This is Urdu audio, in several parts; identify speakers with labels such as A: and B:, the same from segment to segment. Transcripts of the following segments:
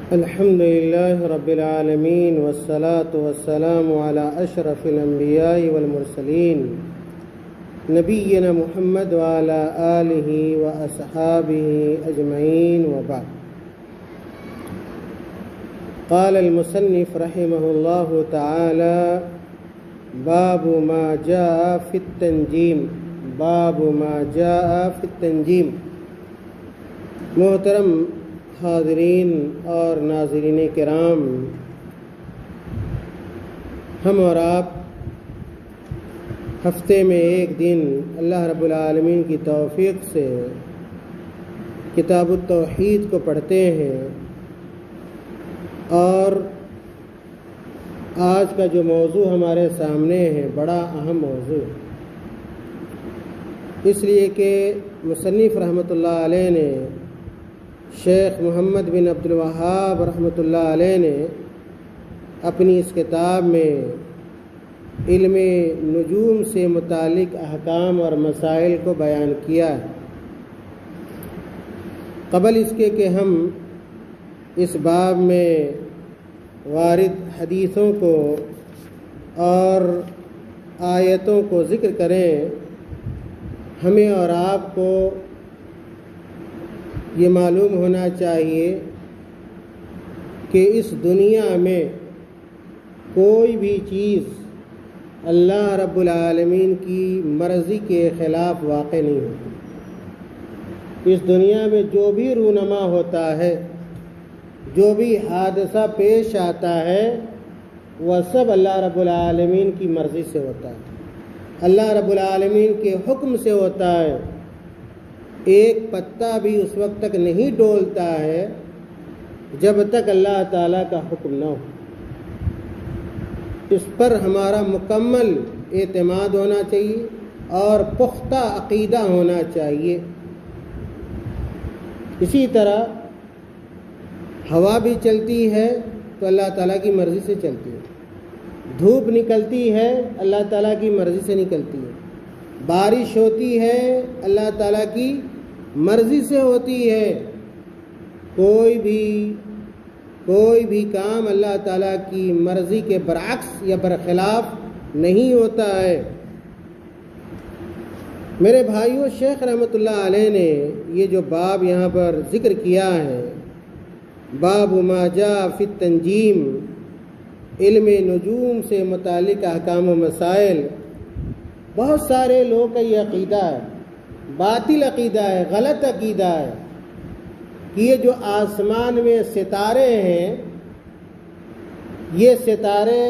A: الحمد لله رب العالمين والصلاة والسلام على أشرف الأنبياء والمرسلين نبينا محمد وعلى آله وأصحابه أجمعين وبعد. قال المصنف رحمه الله تعالى: باب ما جاء في التنجيم. باب ما جاء في التنجيم. محترم حاضرین اور ناظرین کرام، ہم اور آپ ہفتے میں ایک دن اللہ رب العالمین کی توفیق سے کتاب التوحید کو پڑھتے ہیں، اور آج کا جو موضوع ہمارے سامنے ہے بڑا اہم موضوع، اس لیے کہ مصنف رحمۃ اللہ علیہ نے، شیخ محمد بن عبد الوہاب رحمۃ اللہ علیہ نے اپنی اس کتاب میں علم نجوم سے متعلق احکام اور مسائل کو بیان کیا ہے۔ قبل اس کے کہ ہم اس باب میں وارد حدیثوں کو اور آیتوں کو ذکر کریں، ہمیں اور آپ کو یہ معلوم ہونا چاہیے کہ اس دنیا میں کوئی بھی چیز اللہ رب العالمین کی مرضی کے خلاف واقع نہیں ہوتی۔ اس دنیا میں جو بھی رونما ہوتا ہے، جو بھی حادثہ پیش آتا ہے، وہ سب اللہ رب العالمین کی مرضی سے ہوتا ہے، اللہ رب العالمین کے حکم سے ہوتا ہے۔ ایک پتا بھی اس وقت تک نہیں ڈولتا ہے جب تک اللہ تعالیٰ کا حکم نہ ہو۔ اس پر ہمارا مکمل اعتماد ہونا چاہیے اور پختہ عقیدہ ہونا چاہیے۔ اسی طرح ہوا بھی چلتی ہے تو اللہ تعالیٰ کی مرضی سے چلتی ہے، دھوپ نکلتی ہے اللہ تعالیٰ کی مرضی سے نکلتی ہے، بارش ہوتی ہے اللہ تعالیٰ کی مرضی سے ہوتی ہے۔ کوئی بھی کام اللہ تعالیٰ کی مرضی کے برعکس یا برخلاف نہیں ہوتا ہے۔ میرے بھائیوں، شیخ رحمۃ اللہ علیہ نے یہ جو باب یہاں پر ذکر کیا ہے، باب ما جاء فی التنجیم، علم نجوم سے متعلق احکام و مسائل، بہت سارے لوگوں کا یہ عقیدہ ہے، باطل عقیدہ ہے، غلط عقیدہ ہے کہ یہ جو آسمان میں ستارے ہیں، یہ ستارے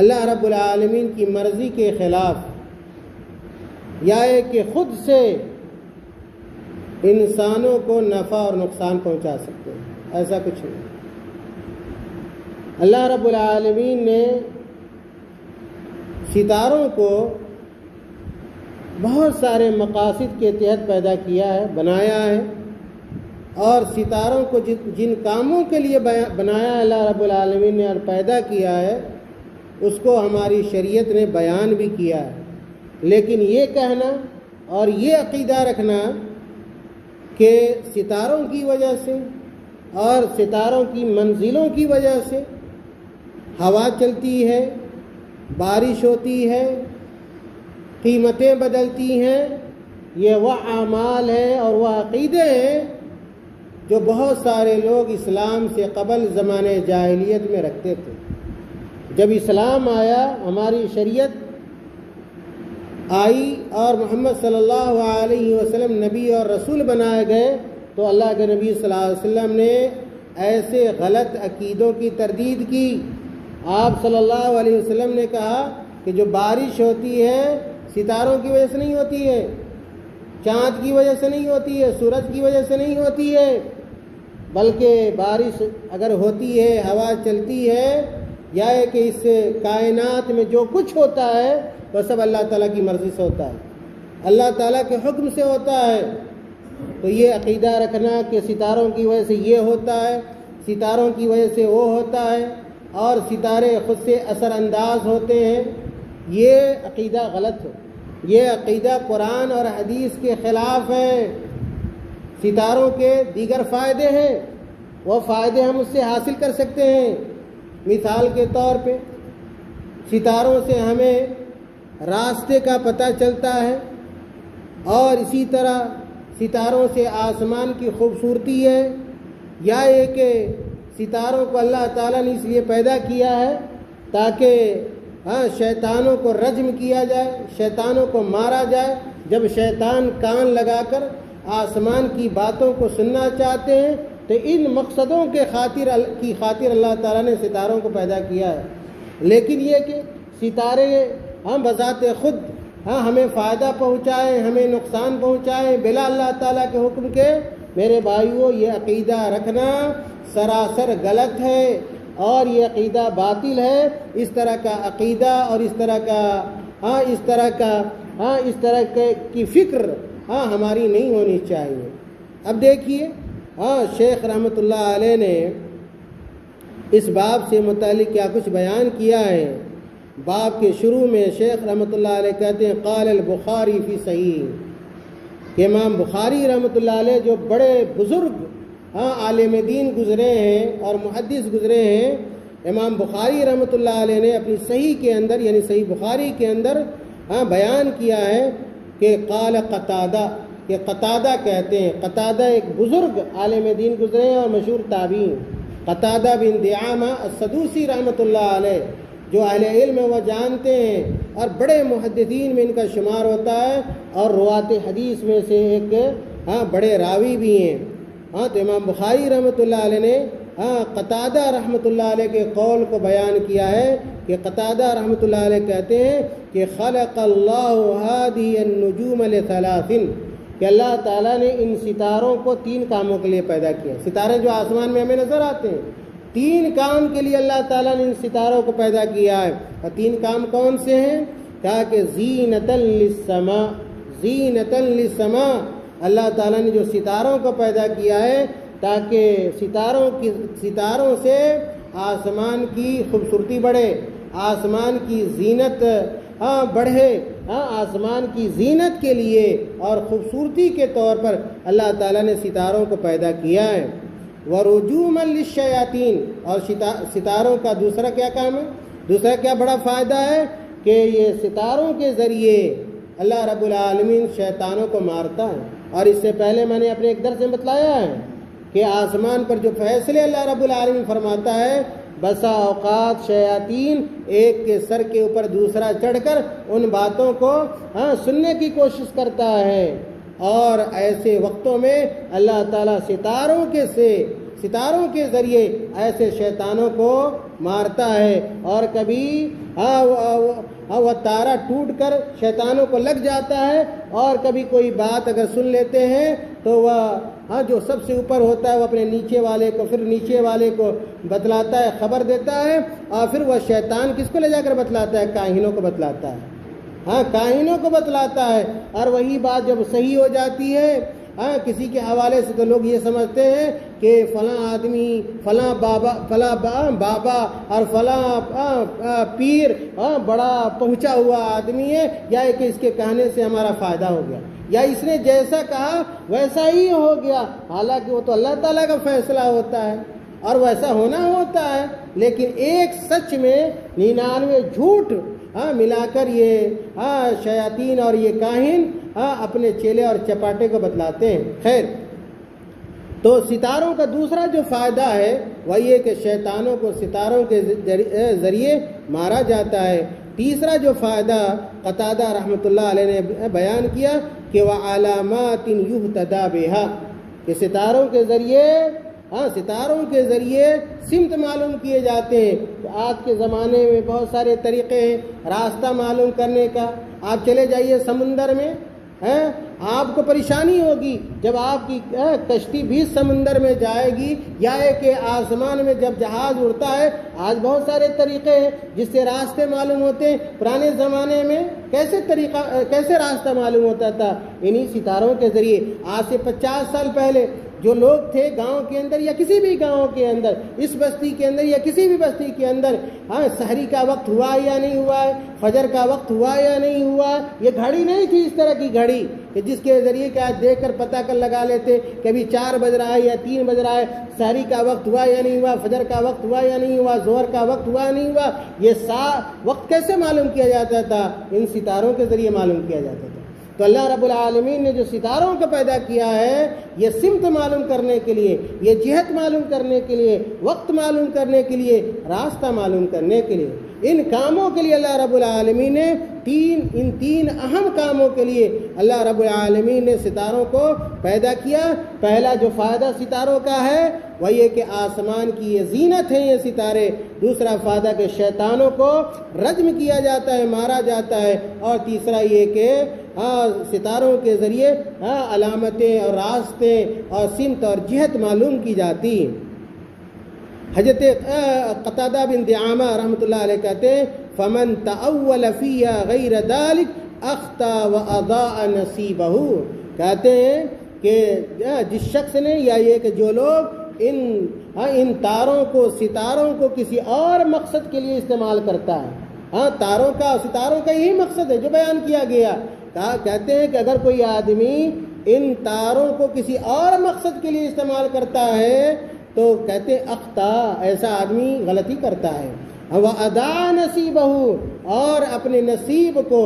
A: اللہ رب العالمین کی مرضی کے خلاف، یا کہ خود سے انسانوں کو نفع اور نقصان پہنچا سکتے ہیں۔ ایسا کچھ نہیں۔ اللہ رب العالمین نے ستاروں کو بہت سارے مقاصد کے تحت پیدا کیا ہے، بنایا ہے، اور ستاروں کو جن کاموں کے لیے بنایا ہے اللہ رب العالمین نے اور پیدا کیا ہے، اس کو ہماری شریعت نے بیان بھی کیا ہے۔ لیکن یہ کہنا اور یہ عقیدہ رکھنا کہ ستاروں کی وجہ سے اور ستاروں کی منزلوں کی وجہ سے ہوا چلتی ہے، بارش ہوتی ہے، قیمتیں بدلتی ہیں، یہ وہ اعمال ہیں اور وہ عقیدے ہیں جو بہت سارے لوگ اسلام سے قبل زمانے جاہلیت میں رکھتے تھے۔ جب اسلام آیا، ہماری شریعت آئی اور محمد صلی اللہ علیہ وسلم نبی اور رسول بنائے گئے، تو اللہ کے نبی صلی اللہ علیہ وسلم نے ایسے غلط عقیدوں کی تردید کی۔ آپ صلی اللہ علیہ وسلم نے کہا کہ جو بارش ہوتی ہے ستاروں کی وجہ سے نہیں ہوتی ہے، چاند کی وجہ سے نہیں ہوتی ہے، سورج کی وجہ سے نہیں ہوتی ہے، بلکہ بارش اگر ہوتی ہے، ہوا چلتی ہے، یا کہ اس کائنات میں جو کچھ ہوتا ہے وہ سب اللہ تعالیٰ کی مرضی سے ہوتا ہے، اللہ تعالیٰ کے حکم سے ہوتا ہے۔ تو یہ عقیدہ رکھنا کہ ستاروں کی وجہ سے یہ ہوتا ہے، ستاروں کی وجہ سے وہ ہوتا ہے، اور ستارے خود سے اثر انداز ہوتے ہیں، یہ عقیدہ غلط ہے۔ یہ عقیدہ قرآن اور حدیث کے خلاف ہے۔ ستاروں کے دیگر فائدے ہیں، وہ فائدے ہم اس سے حاصل کر سکتے ہیں۔ مثال کے طور پہ ستاروں سے ہمیں راستے کا پتہ چلتا ہے، اور اسی طرح ستاروں سے آسمان کی خوبصورتی ہے، یا یہ کہ ستاروں کو اللہ تعالیٰ نے اس لیے پیدا کیا ہے تاکہ شیطانوں کو رجم کیا جائے، شیطانوں کو مارا جائے۔ جب شیطان کان لگا کر آسمان کی باتوں کو سننا چاہتے ہیں تو ان مقصدوں کی خاطر اللہ تعالیٰ نے ستاروں کو پیدا کیا ہے۔ لیکن یہ کہ ستارے بذات خود ہمیں فائدہ پہنچائیں، ہمیں نقصان پہنچائیں بلا اللہ تعالیٰ کے حکم کے، میرے بھائیوں یہ عقیدہ رکھنا سراسر غلط ہے اور یہ عقیدہ باطل ہے۔ اس طرح کا عقیدہ اور اس طرح کی فکر ہماری نہیں ہونی چاہیے۔ اب دیکھیے شیخ رحمۃ اللہ علیہ نے اس باب سے متعلق کیا کچھ بیان کیا ہے۔ باب کے شروع میں شیخ رحمۃ اللہ علیہ کہتے ہیں قال البخاری فی صحیح، کہ امام بخاری رحمۃ اللہ علیہ جو بڑے بزرگ عالم دین گزرے ہیں اور محدث گزرے ہیں، امام بخاری رحمۃ اللہ علیہ نے اپنی صحیح کے اندر یعنی صحیح بخاری کے اندر بیان کیا ہے کہ قال قتادہ، کہ قتادہ کہتے ہیں، قتادہ ایک بزرگ عالم دین گزرے ہیں اور مشہور تابعین، قتادہ بن دعامہ السدوسی رحمۃ اللہ علیہ، جو اہل علم وہ جانتے ہیں اور بڑے محدثین میں ان کا شمار ہوتا ہے اور روات حدیث میں سے ایک بڑے راوی بھی ہیں۔ تو امام بخاری رحمۃ اللہ علیہ نے قتادہ رحمۃ اللہ علیہ کے قول کو بیان کیا ہے کہ قتادہ رحمۃ اللہ علیہ کہتے ہیں کہ خلق اللہ ہذہ النجوم لثلاث، کہ اللہ تعالیٰ نے ان ستاروں کو 3 کاموں کے لیے پیدا کیا۔ ستارے جو آسمان میں ہمیں نظر آتے ہیں، 3 کام کے لیے اللہ تعالیٰ نے ان ستاروں کو پیدا کیا ہے۔ اور 3 کام کون سے ہیں؟ کہا کہ زینۃ للسماء، زینۃ للسماء، اللہ تعالیٰ نے جو ستاروں کو پیدا کیا ہے تاکہ ستاروں سے آسمان کی خوبصورتی بڑھے، آسمان کی زینت بڑھے، آسمان کی زینت کے لیے اور خوبصورتی کے طور پر اللہ تعالیٰ نے ستاروں کو پیدا کیا ہے۔ وَرُجُومًا لِلشَّيَاطِينِ، اور ستاروں کا دوسرا کیا کام ہے، دوسرا کیا بڑا فائدہ ہے کہ یہ ستاروں کے ذریعے اللہ رب العالمین شیطانوں کو مارتا ہے۔ اور اس سے پہلے میں نے اپنے ایک درس میں بتلایا ہے کہ آسمان پر جو فیصلے اللہ رب العالمین فرماتا ہے، بسا اوقات شیاطین ایک کے سر کے اوپر دوسرا چڑھ کر ان باتوں کو سننے کی کوشش کرتا ہے، اور ایسے وقتوں میں اللہ تعالیٰ ستاروں کے ذریعے ایسے شیطانوں کو مارتا ہے، اور کبھی وہ تارا ٹوٹ کر شیطانوں کو لگ جاتا ہے، اور کبھی کوئی بات اگر سن لیتے ہیں تو وہ جو سب سے اوپر ہوتا ہے وہ اپنے نیچے والے کو پھر نیچے والے کو بتلاتا ہے، خبر دیتا ہے، اور پھر وہ شیطان کس کو لے جا کر بتلاتا ہے؟ کاہنوں کو بتلاتا ہے، کاہنوں کو بتلاتا ہے۔ اور وہی بات جب صحیح ہو جاتی ہے کسی کے حوالے سے تو لوگ یہ سمجھتے ہیں کہ فلاں آدمی فلاں بابا اور فلاں پیر بڑا پہنچا ہوا آدمی ہے، یا کہ اس کے کہنے سے ہمارا فائدہ ہو گیا، یا اس نے جیسا کہا ویسا ہی ہو گیا، حالانکہ وہ تو اللہ تعالیٰ کا فیصلہ ہوتا ہے اور ویسا ہونا ہوتا ہے۔ لیکن ایک سچ میں 99 جھوٹ ملا کر یہ شیاطین اور یہ کاہن اپنے چیلے اور چپاٹے کو بتلاتے ہیں۔ خیر، تو ستاروں کا دوسرا جو فائدہ ہے وہ یہ کہ شیطانوں کو ستاروں کے ذریعے مارا جاتا ہے۔ تیسرا جو فائدہ قتادہ رحمۃ اللہ علیہ نے بیان کیا کہ وَعَلَامَاتٍ يُهْتَدَى بِهَا، کہ ستاروں کے ذریعے سمت معلوم کیے جاتے ہیں۔ تو آج کے زمانے میں بہت سارے طریقے ہیں راستہ معلوم کرنے کا۔ آپ چلے جائیے سمندر میں، آپ کو پریشانی ہوگی جب آپ کی کشتی بھی سمندر میں جائے گی، یا کہ آسمان میں جب جہاز اڑتا ہے۔ آج بہت سارے طریقے ہیں جس سے راستے معلوم ہوتے ہیں۔ پرانے زمانے میں کیسے راستہ معلوم ہوتا تھا؟ انہی ستاروں کے ذریعے۔ آج سے 50 سال پہلے جو لوگ تھے گاؤں کے اندر یا کسی بھی گاؤں کے اندر، اس بستی کے اندر یا کسی بھی بستی کے اندر، سحری کا وقت ہوا یا نہیں ہوا ہے، فجر کا وقت ہوا یا نہیں ہوا، یہ گھڑی نہیں تھی اس طرح کی گھڑی کہ جس کے ذریعے کہ آج دیکھ کر پتہ کر لگا لیتے کہ ابھی 4 بج رہا ہے یا 3 بج رہا ہے، سحری کا وقت ہوا یا نہیں ہوا، فجر کا وقت ہوا یا نہیں ہوا، ظہر کا وقت ہوا یا نہیں ہوا، یہ وقت کیسے معلوم کیا جاتا تھا؟ ان ستاروں کے ذریعے معلوم کیا جاتا تھا۔ تو اللہ رب العالمین نے جو ستاروں کو پیدا کیا ہے، یہ سمت معلوم کرنے کے لیے، یہ جہت معلوم کرنے کے لیے، وقت معلوم کرنے کے لیے، راستہ معلوم کرنے کے لیے، ان کاموں کے لیے اللہ رب العالمین نے ان تین اہم کاموں کے لیے اللہ رب العالمین نے ستاروں کو پیدا کیا۔ پہلا جو فائدہ ستاروں کا ہے وہ یہ کہ آسمان کی یہ زینت ہیں یہ ستارے۔ دوسرا فائدہ کہ شیطانوں کو رجم کیا جاتا ہے، مارا جاتا ہے۔ اور تیسرا یہ کہ ستاروں کے ذریعے علامتیں اور راستے اور سمت اور جہت معلوم کی جاتی ہیں۔ حضرت قتادہ بن دعامہ رحمۃ اللہ علیہ کہتے ہیں فمن تأول فیہا غیر ذلک اخطا واضاع نصیبہ، کہتے ہیں کہ جس شخص نے یا یہ کہ جو لوگ ان تاروں کو ستاروں کو کسی اور مقصد کے لیے استعمال کرتا ہے، ستاروں کا یہی مقصد ہے جو بیان کیا گیا۔ کہتے ہیں کہ اگر کوئی آدمی ان تاروں کو کسی اور مقصد کے لیے استعمال کرتا ہے تو کہتے ہیں اخطا، ایسا آدمی غلطی کرتا ہے۔ وَأَضَاعَ نَصِيبَهُ، اور اپنے نصیب کو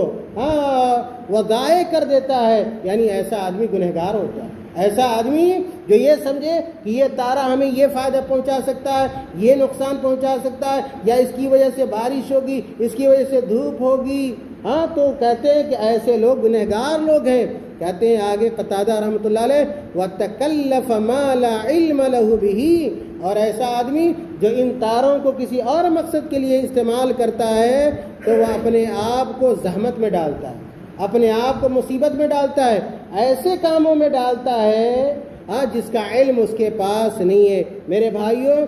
A: وہ ضائع کر دیتا ہے، یعنی ایسا آدمی گنہگار ہوتا ہے۔ ایسا آدمی جو یہ سمجھے کہ یہ تارا ہمیں یہ فائدہ پہنچا سکتا ہے، یہ نقصان پہنچا سکتا ہے، یا اس کی وجہ سے بارش ہوگی، اس کی وجہ سے دھوپ ہوگی، تو کہتے ہیں کہ ایسے لوگ گنہگار لوگ ہیں۔ کہتے ہیں آگے قتادہ رحمۃ اللہ علیہ وَتَكَلَّفَ مَا لَا عِلْمَ لَهُ بِهِ، اور ایسا آدمی جو ان تاروں کو کسی اور مقصد کے لیے استعمال کرتا ہے تو وہ اپنے آپ کو زحمت میں ڈالتا ہے، اپنے آپ کو مصیبت میں ڈالتا ہے، ایسے کاموں میں ڈالتا ہے جس کا علم اس کے پاس نہیں ہے۔ میرے بھائیوں،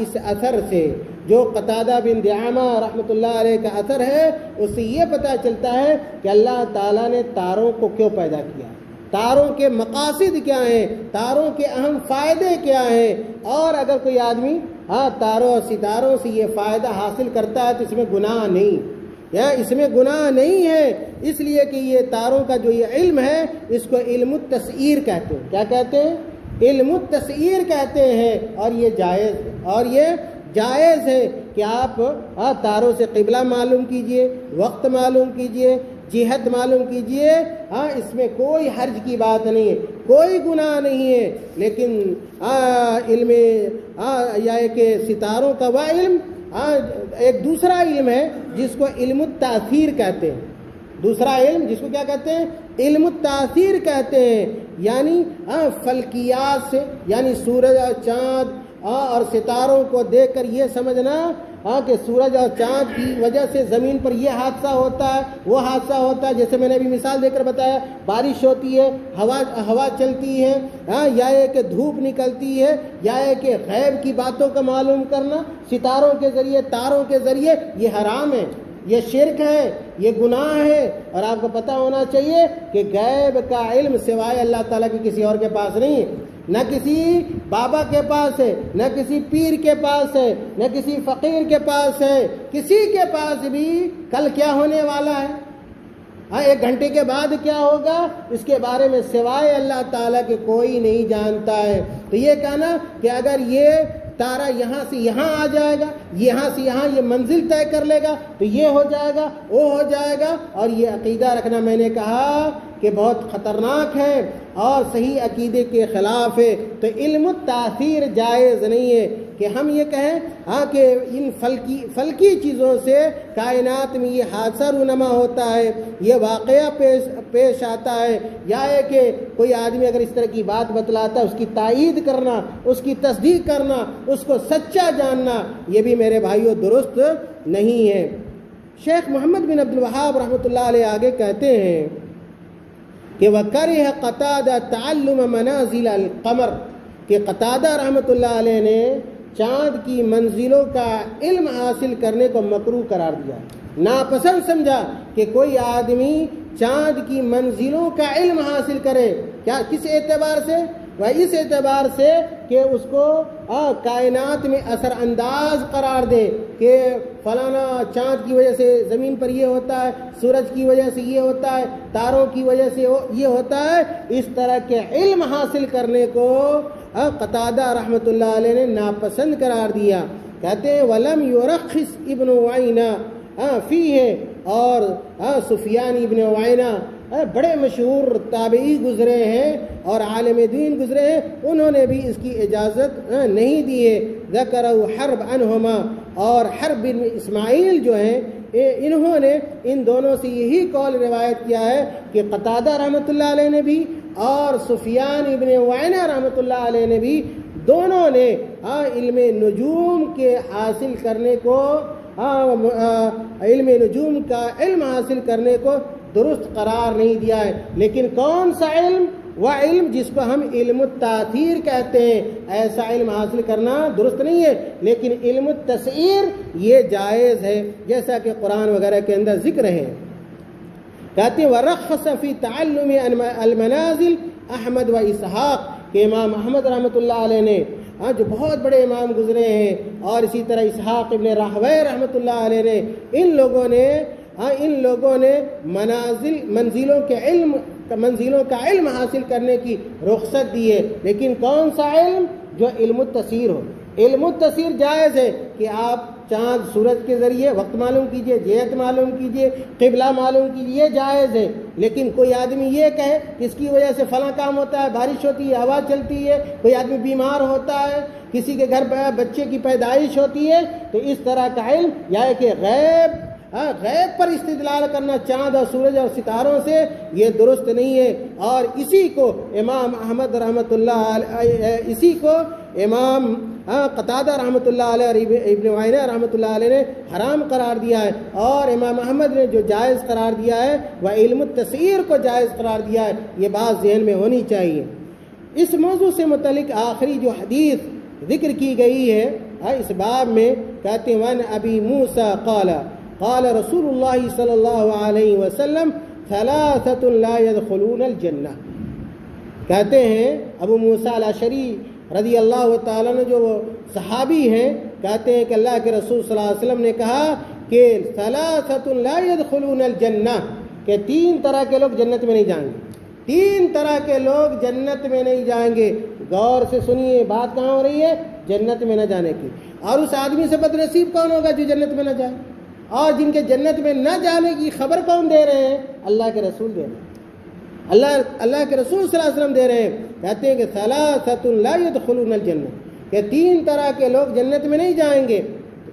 A: اس اثر سے جو قتادہ بن دعامہ رحمۃ اللہ علیہ کا اثر ہے، اس سے یہ پتہ چلتا ہے کہ اللہ تعالیٰ نے تاروں کو کیوں پیدا کیا، تاروں کے مقاصد کیا ہیں، تاروں کے اہم فائدے کیا ہیں، اور اگر کوئی آدمی تاروں اور ستاروں سے یہ فائدہ حاصل کرتا ہے تو اس میں گناہ نہیں، اس میں گناہ نہیں ہے، اس لیے کہ یہ تاروں کا جو یہ علم ہے اس کو علم التسعیر کہتے ہیں۔ کیا کہتے ہیں؟ علم التسعیر کہتے ہیں، اور یہ جائز ہے کہ آپ تاروں سے قبلہ معلوم کیجئے، وقت معلوم کیجئے، جہت معلوم کیجئے، اس میں کوئی حرج کی بات نہیں ہے، کوئی گناہ نہیں ہے۔ لیکن علم یا کہ ستاروں کا وہ علم ایک دوسرا علم ہے جس کو علم التاثیر کہتے ہیں۔ دوسرا علم جس کو کیا کہتے ہیں؟ علم التاثیر کہتے ہیں، یعنی فلکیات سے، یعنی سورج اور چاند اور ستاروں کو دیکھ کر یہ سمجھنا کہ سورج اور چاند کی وجہ سے زمین پر یہ حادثہ ہوتا ہے، وہ حادثہ ہوتا ہے، جیسے میں نے ابھی مثال دے کر بتایا، بارش ہوتی ہے، ہوا چلتی ہے، یا یہ کہ دھوپ نکلتی ہے، یا یہ کہ غیب کی باتوں کا معلوم کرنا ستاروں کے ذریعے، تاروں کے ذریعے، یہ حرام ہے، یہ شرک ہے، یہ گناہ ہے۔ اور آپ کو پتہ ہونا چاہیے کہ غیب کا علم سوائے اللہ تعالیٰ کے کسی اور کے پاس نہیں ہے، نہ کسی بابا کے پاس ہے، نہ کسی پیر کے پاس ہے، نہ کسی فقیر کے پاس ہے، کسی کے پاس بھی کل کیا ہونے والا ہے، 1 گھنٹے کے بعد کیا ہوگا، اس کے بارے میں سوائے اللہ تعالیٰ کے کوئی نہیں جانتا ہے۔ تو یہ کہنا کہ اگر یہ تارا یہاں سے یہاں آ جائے گا، یہاں سے یہاں یہ منزل طے کر لے گا تو یہ ہو جائے گا، وہ ہو جائے گا، اور یہ عقیدہ رکھنا میں نے کہا کہ بہت خطرناک ہے اور صحیح عقیدے کے خلاف ہے۔ تو علم التاثیر جائز نہیں ہے کہ ہم یہ کہیں کہ ان فلکی چیزوں سے کائنات میں یہ حادثہ رونما ہوتا ہے، یہ واقعہ پیش آتا ہے، یا ہے کہ کوئی آدمی اگر اس طرح کی بات بتلاتا ہے اس کی تائید کرنا، اس کی تصدیق کرنا، اس کو سچا جاننا، یہ بھی میرے بھائیوں درست نہیں ہے۔ شیخ محمد بن عبد الوہاب رحمۃ اللہ علیہ آگے کہتے ہیں کہ وَكَرِهَ قَتَادَةَ تَعَلُّمَ مَنَازِلَ الْقَمَرِ، کہ قتادہ رحمۃ اللہ علیہ نے چاند کی منزلوں کا علم حاصل کرنے کو مکروہ قرار دیا، ناپسند سمجھا کہ کوئی آدمی چاند کی منزلوں کا علم حاصل کرے۔ کیا کس اعتبار سے؟ وہ اس اعتبار سے کہ اس کو کائنات میں اثر انداز قرار دے کہ فلانا چاند کی وجہ سے زمین پر یہ ہوتا ہے، سورج کی وجہ سے یہ ہوتا ہے، تاروں کی وجہ سے یہ ہوتا ہے، اس طرح کے علم حاصل کرنے کو قتادہ رحمۃ اللہ علیہ نے ناپسند قرار دیا۔ کہتے ہیں وَلَمْ يُرَخِّصْ ابن عُوَيْنَہ فِيهِ، اور سفیان ابن عُوَیْنہ بڑے مشہور تابعی گزرے ہیں اور عالم دین گزرے ہیں، انہوں نے بھی اس کی اجازت نہیں دی ہے۔ ذکرہ حرب عنہما، اور حرب بن اسماعیل جو ہیں انہوں نے ان دونوں سے یہی قول روایت کیا ہے کہ قتادہ رحمۃ اللہ علیہ نے بھی اور سفیان ابن عُوَیْنہ رحمۃ اللہ علیہ نے بھی، دونوں نے علم نجوم کے حاصل کرنے کو علم نجوم کا علم حاصل کرنے کو درست قرار نہیں دیا ہے۔ لیکن کون سا علم؟ وہ علم جس کو ہم علم التاثیر کہتے ہیں، ایسا علم حاصل کرنا درست نہیں ہے، لیکن علم التسعیر یہ جائز ہے، جیسا کہ قرآن وغیرہ کے اندر ذکر ہے۔ کہتے ہیں وَرَخَّصَ فِي تَعَلُّمِ الْمَنَازِلِ احمد و اسحاق، کہ امام احمد رحمۃ اللہ علیہ نے جو بہت بڑے امام گزرے ہیں، اور اسی طرح اسحاق ابن راہویہ رحمۃ اللہ علیہ نے، ان لوگوں نے منزلوں کا علم حاصل کرنے کی رخصت دی ہے۔ لیکن کون سا علم؟ جو علم التسیر ہو۔ علم التسیر جائز ہے کہ آپ چاند سورج کے ذریعے وقت معلوم کیجئے، جہت معلوم کیجئے، قبلہ معلوم کیجئے، یہ جائز ہے۔ لیکن کوئی آدمی یہ کہے کہ اس کی وجہ سے فلاں کام ہوتا ہے، بارش ہوتی ہے، ہوا چلتی ہے، کوئی آدمی بیمار ہوتا ہے، کسی کے گھر بچے کی پیدائش ہوتی ہے، تو اس طرح کا علم یا کہ غیب پر استدلال کرنا چاند اور سورج اور ستاروں سے، یہ درست نہیں ہے۔ اور اسی کو امام احمد رحمۃ اللہ علیہ، اسی کو امام قتادہ رحمۃ اللہ علیہ اور ابن عُوَیْنہ رحمۃ اللہ علیہ نے حرام قرار دیا ہے، اور امام احمد نے جو جائز قرار دیا ہے وہ علم التسعیر کو جائز قرار دیا ہے۔ یہ بات ذہن میں ہونی چاہیے۔ اس موضوع سے متعلق آخری جو حدیث ذکر کی گئی ہے اس باب میں، کہتے ہیں وَعَنْ أَبِي مُوسَىٰ قال رسول اللہ صلی اللہ علیہ وسلم ثلاثۃ لا يدخلون الجنہ۔ کہتے ہیں ابو موسیٰ الاشعری رضی اللہ تعالیٰ نے، جو صحابی ہیں، کہتے ہیں کہ اللہ کے رسول صلی اللہ علیہ وسلم نے کہا کہ ثلاثۃ لا يدخلون الجنہ، کہ تین طرح کے لوگ جنت میں نہیں جائیں گے، تین طرح کے لوگ جنت میں نہیں جائیں گے۔ غور سے سنیے، بات کہاں ہو رہی ہے؟ جنت میں نہ جانے کی۔ اور اس آدمی سے بد نصیب کون ہوگا جو جنت میں نہ جائے؟ اور جن کے جنت میں نہ جانے کی خبر کون دے رہے ہیں؟ اللہ کے رسول دے رہے ہیں، اللہ کے رسول صلی اللہ علیہ وسلم دے رہے ہیں۔ کہتے ہیں کہ ثلاثۃ لا يدخلون الجنہ، کہ تین طرح کے لوگ جنت میں نہیں جائیں گے۔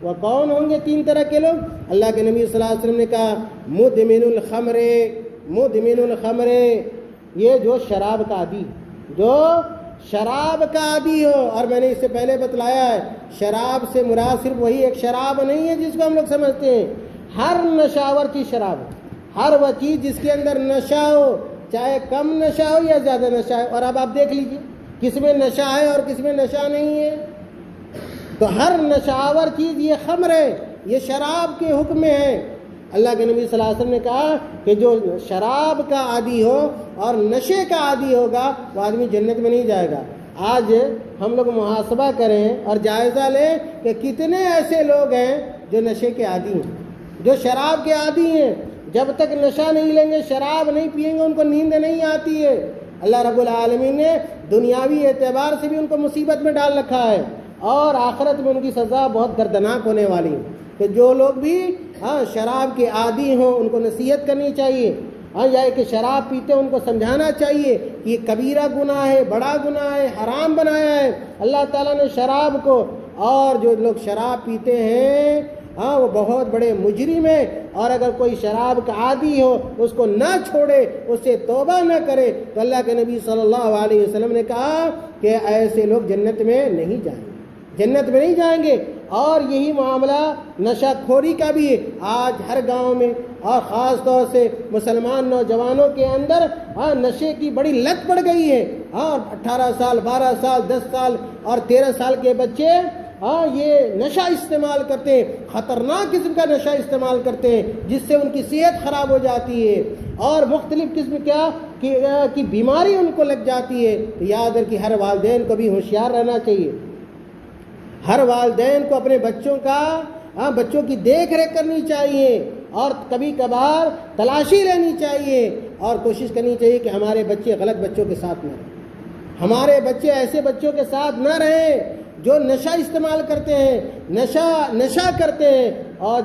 A: وہ کون ہوں گے تین طرح کے لوگ؟ اللہ کے نبی صلی اللہ علیہ وسلم نے کہا مدمن الخمر، یہ جو شراب کا عادی، جو شراب کا عادی ہو۔ اور میں نے اس سے پہلے بتلایا ہے، شراب سے مراد صرف وہی ایک شراب نہیں ہے جس کو ہم لوگ سمجھتے ہیں، ہر نشاور کی شراب، ہر وہ چیز جس کے اندر نشہ ہو، چاہے کم نشہ ہو یا زیادہ نشہ ہے۔ اور اب آپ دیکھ لیجئے کس میں نشہ ہے اور کس میں نشہ نہیں ہے۔ تو ہر نشاور چیز یہ خمر ہے، یہ شراب کے حکم میں ہے۔ اللہ کے نبی صلی اللہ علیہ وسلم نے کہا کہ جو شراب کا عادی ہو اور نشے کا عادی ہوگا وہ آدمی جنت میں نہیں جائے گا۔ آج ہم لوگ محاسبہ کریں اور جائزہ لیں کہ کتنے ایسے لوگ ہیں جو نشے کے عادی ہیں، جو شراب کے عادی ہیں، جب تک نشہ نہیں لیں گے، شراب نہیں پئیں گے، ان کو نیند نہیں آتی ہے۔ اللہ رب العالمین نے دنیاوی اعتبار سے بھی ان کو مصیبت میں ڈال رکھا ہے، اور آخرت میں ان کی سزا بہت دردناک ہونے والی ہے۔ تو جو لوگ بھی شراب کے عادی ہوں ان کو نصیحت کرنی چاہیے، یا کہ شراب پیتے ان کو سمجھانا چاہیے کہ یہ کبیرہ گناہ ہے، بڑا گناہ ہے، حرام بنایا ہے اللہ تعالیٰ نے شراب کو، اور جو لوگ شراب پیتے ہیں وہ بہت بڑے مجرم ہیں۔ اور اگر کوئی شراب کا عادی ہو اس کو نہ چھوڑے، اس سے توبہ نہ کرے، تو اللہ کے نبی صلی اللہ علیہ وسلم نے کہا کہ ایسے لوگ جنت میں نہیں جائیں گے، جنت میں نہیں جائیں گے۔ اور یہی معاملہ نشہ خوری کا بھی ہے۔ آج ہر گاؤں میں اور خاص طور سے مسلمان نوجوانوں کے اندر نشے کی بڑی لت پڑ گئی ہے۔ 18 سال، 12 سال، 10 سال اور 13 سال کے بچے یہ نشہ استعمال کرتے ہیں، خطرناک قسم کا نشہ استعمال کرتے ہیں، جس سے ان کی صحت خراب ہو جاتی ہے، اور مختلف قسم کا کی بیماری ان کو لگ جاتی ہے، تو یاد رکھیے ہر والدین کو بھی ہوشیار رہنا چاہیے. ہر والدین کو اپنے بچوں کی دیکھ ریکھ کرنی چاہیے، اور کبھی کبھار تلاشی لینی چاہیے اور کوشش کرنی چاہیے کہ ہمارے بچے غلط بچوں کے ساتھ نہ رہیں. ہمارے بچے ایسے بچوں کے ساتھ نہ رہیں جو نشہ استعمال کرتے ہیں، نشہ کرتے ہیں. اور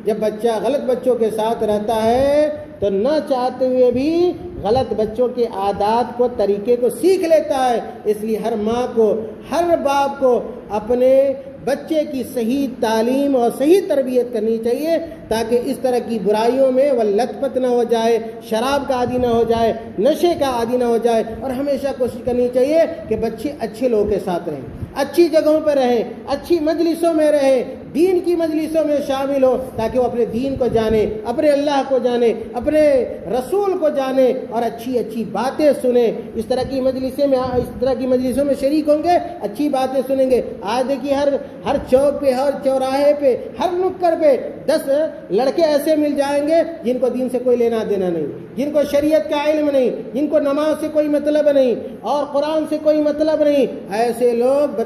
A: جب بچہ غلط بچوں کے ساتھ رہتا ہے تو نہ چاہتے ہوئے بھی غلط بچوں کے عادات کو، طریقے کو سیکھ لیتا ہے. اس لیے ہر ماں کو، ہر باپ کو اپنے بچے کی صحیح تعلیم اور صحیح تربیت کرنی چاہیے، تاکہ اس طرح کی برائیوں میں وہ لت پت نہ ہو جائے، شراب کا عادی نہ ہو جائے، نشے کا عادی نہ ہو جائے. اور ہمیشہ کوشش کرنی چاہیے کہ بچے اچھے لوگوں کے ساتھ رہیں، اچھی جگہوں پہ رہیں، اچھی مجلسوں میں رہیں، دین کی مجلسوں میں شامل ہو، تاکہ وہ اپنے دین کو جانے، اپنے اللہ کو جانے، اپنے رسول کو جانے اور اچھی اچھی باتیں سنیں. اس طرح کی مجلسوں میں شریک ہوں گے، اچھی باتیں سنیں گے. آج دیکھیے ہر چوک پہ، ہر چوراہے پہ، ہر نکڑ پہ 10 لڑکے ایسے مل جائیں گے جن کو دین سے کوئی لینا دینا نہیں، جن کو شریعت کا علم نہیں، جن کو نماز سے کوئی مطلب نہیں اور قرآن سے کوئی مطلب نہیں. ایسے لوگ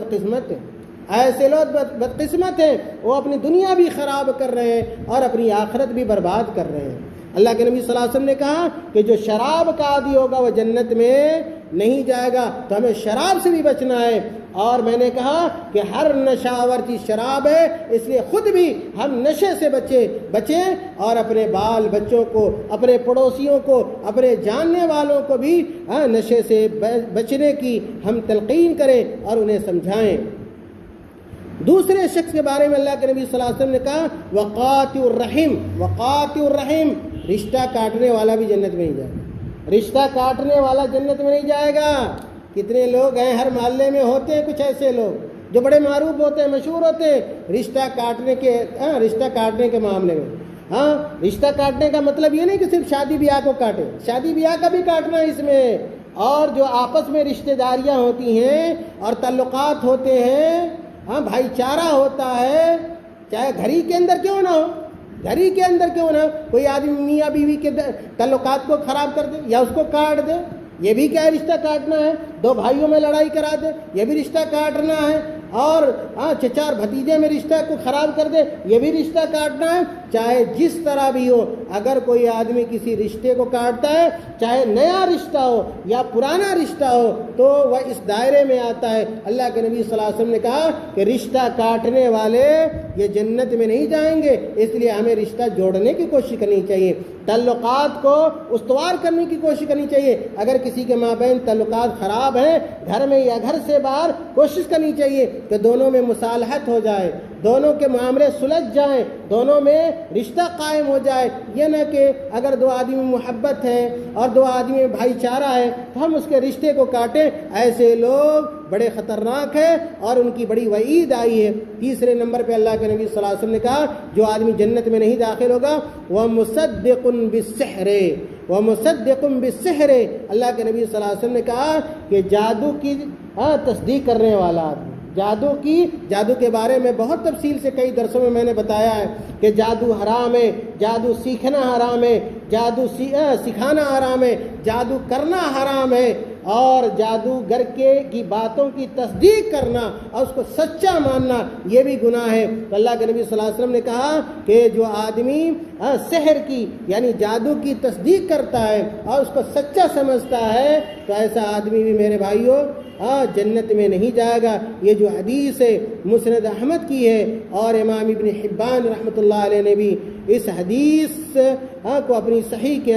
A: بدقسمت ہیں، وہ اپنی دنیا بھی خراب کر رہے ہیں اور اپنی آخرت بھی برباد کر رہے ہیں. اللہ کے نبی صلی اللہ علیہ وسلم نے کہا کہ جو شراب کا عادی ہوگا وہ جنت میں نہیں جائے گا. تو ہمیں شراب سے بھی بچنا ہے. اور میں نے کہا کہ ہر نشاور چیز شراب ہے، اس لیے خود بھی ہم نشے سے بچیں اور اپنے بال بچوں کو، اپنے پڑوسیوں کو، اپنے جاننے والوں کو بھی نشے سے بچنے کی ہم تلقین کریں اور انہیں سمجھائیں. دوسرے شخص کے بارے میں اللہ کے نبی صلی اللہ علیہ وسلم نے کہا وقاطع الرحم، رشتہ کاٹنے والا بھی جنت میں نہیں جائے گا. رشتہ کاٹنے والا جنت میں نہیں جائے گا. کتنے لوگ ہیں ہر محلے میں، ہوتے ہیں کچھ ایسے لوگ جو بڑے معروف ہوتے ہیں، مشہور ہوتے ہیں رشتہ کاٹنے کے معاملے میں. رشتہ کاٹنے کا مطلب یہ نہیں کہ صرف شادی بیاہ کو کاٹے، شادی بیاہ کا بھی کاٹنا ہے اس میں. اور جو آپس میں رشتہ داریاں ہوتی ہیں اور تعلقات ہوتے ہیں، بھائی چارہ ہوتا ہے، چاہے گھری کے اندر کیوں نہ ہو، کوئی آدمی میاں بیوی کے تعلقات کو خراب کر دے یا اس کو کاٹ دے، یہ بھی کیا رشتہ کاٹنا ہے. 2 بھائیوں میں لڑائی کرا دے، یہ بھی رشتہ کاٹنا ہے. اور چچا بھتیجے میں رشتہ کو خراب کر دے، یہ بھی رشتہ کاٹنا ہے. چاہے جس طرح بھی ہو، اگر کوئی آدمی کسی رشتے کو کاٹتا ہے، چاہے نیا رشتہ ہو یا پرانا رشتہ ہو، تو وہ اس دائرے میں آتا ہے. اللہ کے نبی صلی اللہ علیہ وسلم نے کہا کہ رشتہ کاٹنے والے یہ جنت میں نہیں جائیں گے. اس لیے ہمیں رشتہ جوڑنے کی کوشش کرنی چاہیے، تعلقات کو استوار کرنے کی کوشش کرنی چاہیے. اگر کسی کے مابین تعلقات خراب ہیں، گھر میں یا گھر سے باہر، کوشش کرنی چاہیے کہ دونوں میں مصالحت ہو جائے، دونوں کے معاملے سلجھ جائیں، دونوں میں رشتہ قائم ہو جائے. یہ نہ کہ اگر 2 آدمی محبت ہے اور 2 آدمی بھائی چارہ ہے تو ہم اس کے رشتے کو کاٹیں. ایسے لوگ بڑے خطرناک ہیں اور ان کی بڑی وعید آئی ہے. تیسرے نمبر پہ اللہ کے نبی صلی اللہ علیہ وسلم نے کہا جو آدمی جنت میں نہیں داخل ہوگا وہ مصدق بالسحر. اللہ کے نبی صلی اللہ علیہ وسلم نے کہا کہ جادو کی تصدیق کرنے والا آدمی، جادو کے بارے میں بہت تفصیل سے کئی درسوں میں نے بتایا ہے کہ جادو حرام ہے، جادو سیکھنا حرام ہے، جادو سکھانا حرام ہے، جادو کرنا حرام ہے، اور جادوگر کی باتوں کی تصدیق کرنا اور اس کو سچا ماننا یہ بھی گناہ ہے. تو اللہ کے نبی صلی اللہ علیہ وسلم نے کہا کہ جو آدمی سحر کی یعنی جادو کی تصدیق کرتا ہے اور اس کو سچا سمجھتا ہے تو ایسا آدمی بھی میرے بھائیوں جنت میں نہیں جائے گا. یہ جو حدیث ہے مسند احمد کی ہے اور امام ابن حبان رحمۃ اللہ علیہ نے بھی اس حدیث کو اپنی صحیح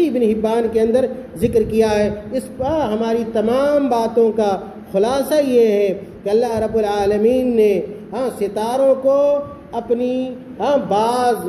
A: ابن حبان کے اندر ذکر کیا ہے. اس پر ہماری تمام باتوں کا خلاصہ یہ ہے کہ اللہ رب العالمین نے ستاروں کو اپنی بعض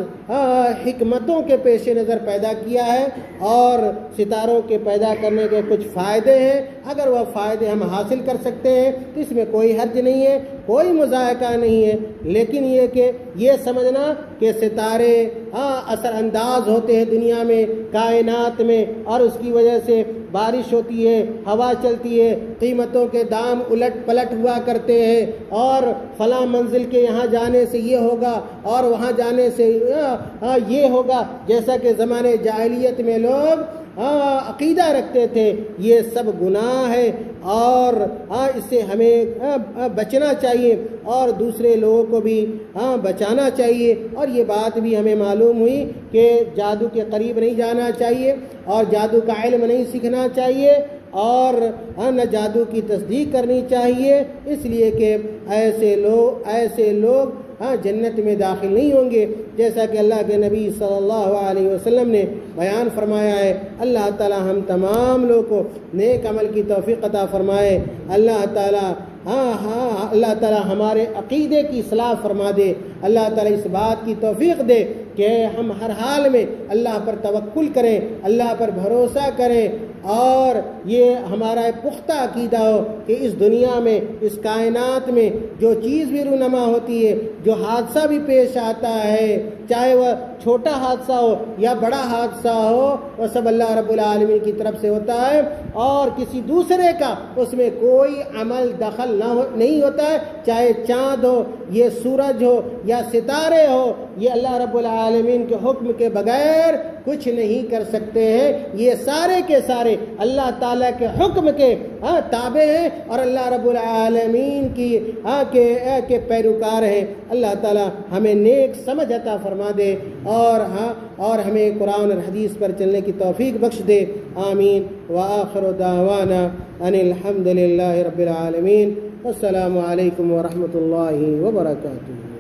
A: حکمتوں کے پیش نظر پیدا کیا ہے اور ستاروں کے پیدا کرنے کے کچھ فائدے ہیں. اگر وہ فائدے ہم حاصل کر سکتے ہیں تو اس میں کوئی حرج نہیں ہے، کوئی مذائقہ نہیں ہے. لیکن یہ کہ یہ سمجھنا کہ ستارے اثر انداز ہوتے ہیں دنیا میں، کائنات میں، اور اس کی وجہ سے بارش ہوتی ہے، ہوا چلتی ہے، قیمتوں کے دام الٹ پلٹ ہوا کرتے ہیں، اور فلاں منزل کے یہاں جانے سے یہ ہوگا اور وہاں جانے سے یہ ہوگا. جیسا کہ زمانے جاہلیت میں لوگ عقیدہ رکھتے تھے، یہ سب گناہ ہے اور اس سے ہمیں بچنا چاہیے اور دوسرے لوگوں کو بھی بچانا چاہیے۔ اور یہ بات بھی ہمیں معلوم ہوئی کہ جادو کے قریب نہیں جانا چاہیے اور جادو کا علم نہیں سیکھنا چاہیے اور نہ جادو کی تصدیق کرنی چاہیے، اس لیے کہ ایسے لوگ جنت میں داخل نہیں ہوں گے، جیسا کہ اللہ کے نبی صلی اللہ علیہ وسلم نے بیان فرمایا ہے۔ اللہ تعالی ہم تمام لوگوں کو نیک عمل کی توفیق عطا فرمائے۔ اللہ تعالی ہمارے عقیدے کی اصلاح فرما دے۔ اللہ تعالی اس بات کی توفیق دے کہ ہم ہر حال میں اللہ پر توکل کریں، اللہ پر بھروسہ کریں اور یہ ہمارا پختہ عقیدہ ہو کہ اس دنیا میں، اس کائنات میں جو چیز بھی رونما ہوتی ہے، جو حادثہ بھی پیش آتا ہے، چاہے وہ چھوٹا حادثہ ہو یا بڑا حادثہ ہو، وہ سب اللہ رب العالمین کی طرف سے ہوتا ہے اور کسی دوسرے کا اس میں کوئی عمل دخل نہیں ہوتا ہے، چاہے چاند ہو، یہ سورج ہو یا ستارے ہو، یہ اللہ رب العالمین کے حکم کے بغیر کچھ نہیں کر سکتے ہیں۔ یہ سارے کے سارے اللہ تعالیٰ کے حکم کے تابع ہیں اور اللہ رب العالمین کے پیروکار ہیں۔ اللہ تعالیٰ ہمیں نیک سمجھ عطا فرما دے اور ہمیں قرآن اور حدیث پر چلنے کی توفیق بخش دے۔ آمین۔ وآخر دعوانا ان الحمد للہ رب العالمین۔ السلام علیکم ورحمۃ اللہ وبرکاتہ۔